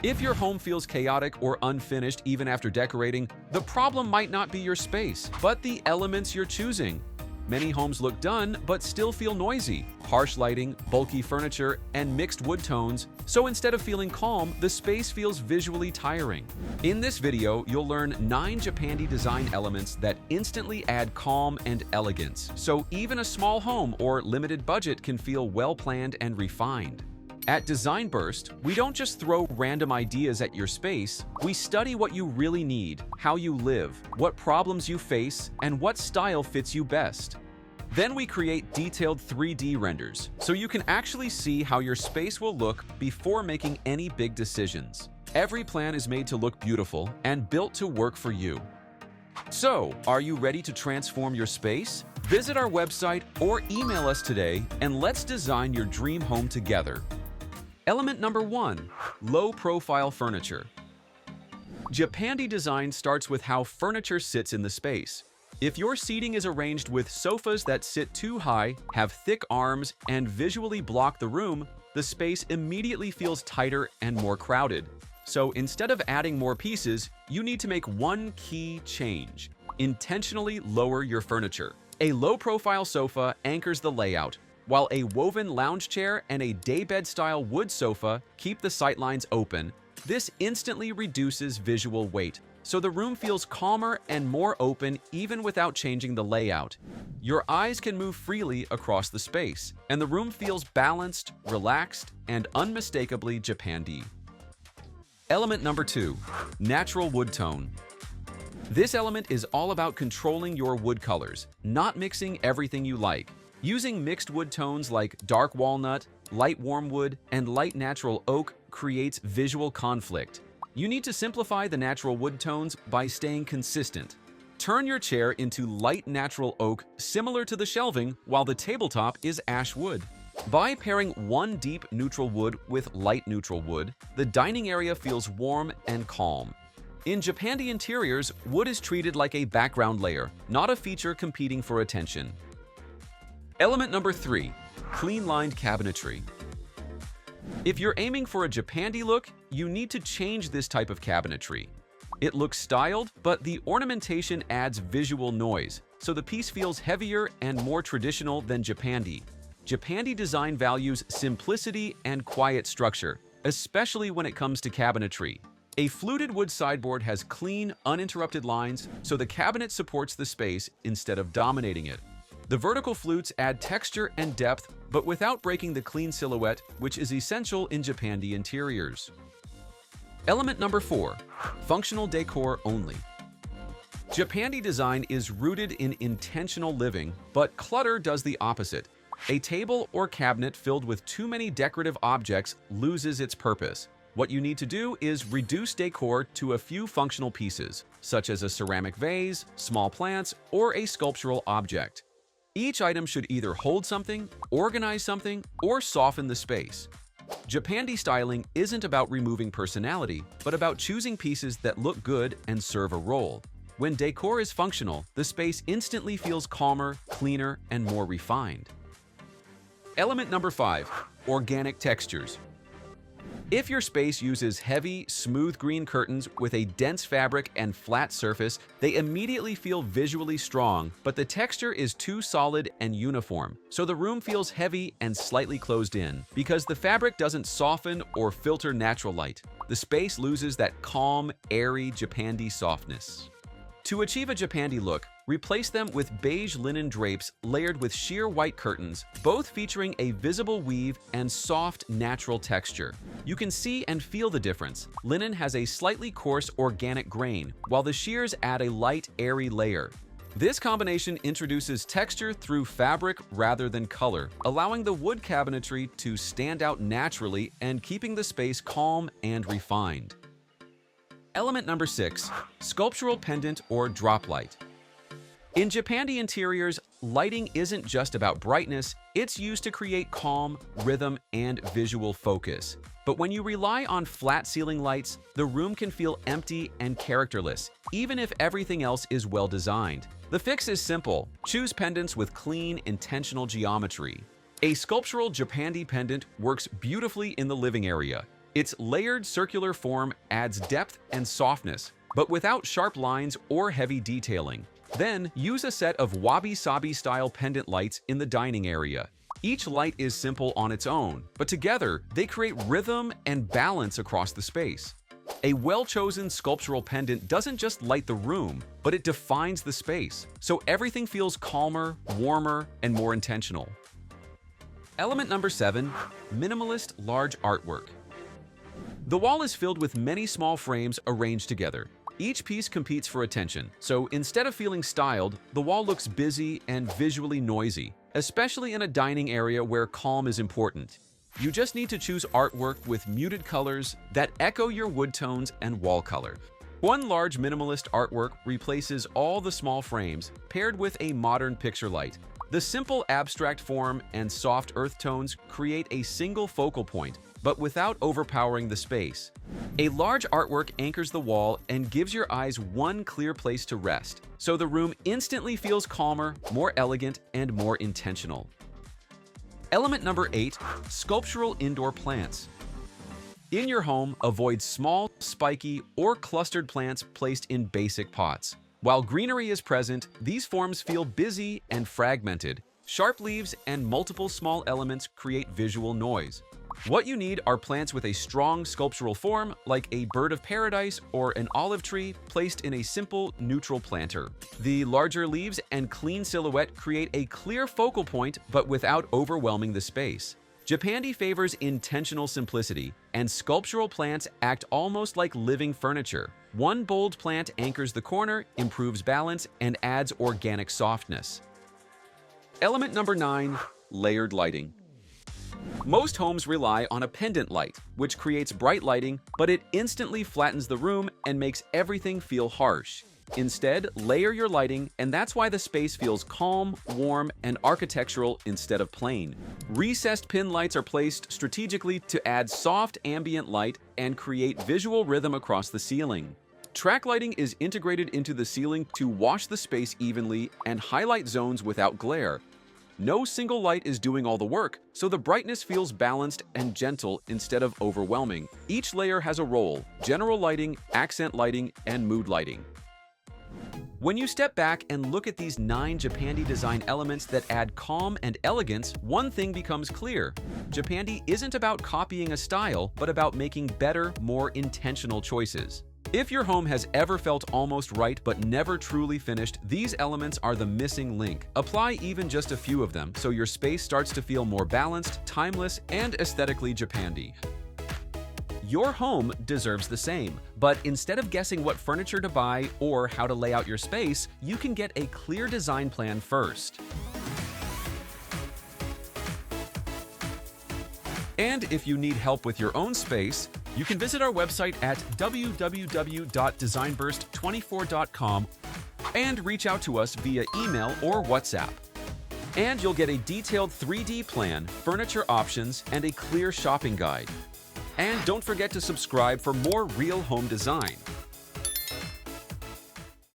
If your home feels chaotic or unfinished even after decorating, the problem might not be your space, but the elements you're choosing. Many homes look done but still feel noisy. Harsh lighting, bulky furniture, and mixed wood tones, so instead of feeling calm, the space feels visually tiring. In this video, you'll learn 9 Japandi design elements that instantly add calm and elegance, so even a small home or limited budget can feel well-planned and refined. At Design Burst, we don't just throw random ideas at your space, we study what you really need, how you live, what problems you face, and what style fits you best. Then we create detailed 3D renders, so you can actually see how your space will look before making any big decisions. Every plan is made to look beautiful and built to work for you. So, are you ready to transform your space? Visit our website or email us today, and let's design your dream home together. Element number 1, low-profile furniture. Japandi design starts with how furniture sits in the space. If your seating is arranged with sofas that sit too high, have thick arms, and visually block the room, the space immediately feels tighter and more crowded. So instead of adding more pieces, you need to make one key change. Intentionally lower your furniture. A low-profile sofa anchors the layout, while a woven lounge chair and a daybed-style wood sofa keep the sightlines open. This instantly reduces visual weight, so the room feels calmer and more open even without changing the layout. Your eyes can move freely across the space, and the room feels balanced, relaxed, and unmistakably Japandi. Element number 2, natural wood tone. This element is all about controlling your wood colors, not mixing everything you like. Using mixed wood tones like dark walnut, light warm wood, and light natural oak creates visual conflict. You need to simplify the natural wood tones by staying consistent. Turn your chair into light natural oak similar to the shelving, while the tabletop is ash wood. By pairing one deep neutral wood with light neutral wood, the dining area feels warm and calm. In Japandi interiors, wood is treated like a background layer, not a feature competing for attention. Element number 3, clean-lined cabinetry. If you're aiming for a Japandi look, you need to change this type of cabinetry. It looks styled, but the ornamentation adds visual noise, so the piece feels heavier and more traditional than Japandi. Japandi design values simplicity and quiet structure, especially when it comes to cabinetry. A fluted wood sideboard has clean, uninterrupted lines, so the cabinet supports the space instead of dominating it. The vertical flutes add texture and depth, but without breaking the clean silhouette, which is essential in Japandi interiors. Element number 4, functional decor only. Japandi design is rooted in intentional living, but clutter does the opposite. A table or cabinet filled with too many decorative objects loses its purpose. What you need to do is reduce decor to a few functional pieces, such as a ceramic vase, small plants, or a sculptural object. Each item should either hold something, organize something, or soften the space. Japandi styling isn't about removing personality, but about choosing pieces that look good and serve a role. When decor is functional, the space instantly feels calmer, cleaner, and more refined. Element number 5, organic textures. If your space uses heavy, smooth green curtains with a dense fabric and flat surface, they immediately feel visually strong, but the texture is too solid and uniform, so the room feels heavy and slightly closed in. Because the fabric doesn't soften or filter natural light, the space loses that calm, airy Japandi softness. To achieve a Japandi look, replace them with beige linen drapes layered with sheer white curtains, both featuring a visible weave and soft, natural texture. You can see and feel the difference. Linen has a slightly coarse, organic grain, while the sheers add a light, airy layer. This combination introduces texture through fabric rather than color, allowing the wood cabinetry to stand out naturally and keeping the space calm and refined. Element number 6, sculptural pendant or drop light. In Japandi interiors, lighting isn't just about brightness, it's used to create calm, rhythm, and visual focus. But when you rely on flat ceiling lights, the room can feel empty and characterless, even if everything else is well designed. The fix is simple. Choose pendants with clean, intentional geometry. A sculptural Japandi pendant works beautifully in the living area. Its layered circular form adds depth and softness, but without sharp lines or heavy detailing. Then, use a set of wabi-sabi style pendant lights in the dining area. Each light is simple on its own, but together they create rhythm and balance across the space. A well-chosen sculptural pendant doesn't just light the room, but it defines the space, so everything feels calmer, warmer, and more intentional. Element number 7, minimalist large artwork. The wall is filled with many small frames arranged together. Each piece competes for attention, so instead of feeling styled, the wall looks busy and visually noisy, especially in a dining area where calm is important. You just need to choose artwork with muted colors that echo your wood tones and wall color. One large minimalist artwork replaces all the small frames, paired with a modern picture light. The simple abstract form and soft earth tones create a single focal point, but without overpowering the space. A large artwork anchors the wall and gives your eyes one clear place to rest, so the room instantly feels calmer, more elegant, and more intentional. Element number 8, sculptural indoor plants. In your home, avoid small, spiky, or clustered plants placed in basic pots. While greenery is present, these forms feel busy and fragmented. Sharp leaves and multiple small elements create visual noise. What you need are plants with a strong sculptural form, like a bird of paradise or an olive tree placed in a simple, neutral planter. The larger leaves and clean silhouette create a clear focal point, but without overwhelming the space. Japandi favors intentional simplicity, and sculptural plants act almost like living furniture. One bold plant anchors the corner, improves balance, and adds organic softness. Element number 9, layered lighting. Most homes rely on a pendant light, which creates bright lighting, but it instantly flattens the room and makes everything feel harsh. Instead, layer your lighting, and that's why the space feels calm, warm, and architectural instead of plain. Recessed pin lights are placed strategically to add soft ambient light and create visual rhythm across the ceiling. Track lighting is integrated into the ceiling to wash the space evenly and highlight zones without glare. No single light is doing all the work, so the brightness feels balanced and gentle instead of overwhelming. Each layer has a role: general lighting, accent lighting, and mood lighting. When you step back and look at these 9 Japandi design elements that add calm and elegance, one thing becomes clear. Japandi isn't about copying a style, but about making better, more intentional choices. If your home has ever felt almost right but never truly finished, these elements are the missing link. Apply even just a few of them so your space starts to feel more balanced, timeless, and aesthetically Japandi. Your home deserves the same, but instead of guessing what furniture to buy or how to lay out your space, you can get a clear design plan first. And if you need help with your own space, you can visit our website at www.designburst24.com and reach out to us via email or WhatsApp. And you'll get a detailed 3D plan, furniture options, and a clear shopping guide. And don't forget to subscribe for more real home design.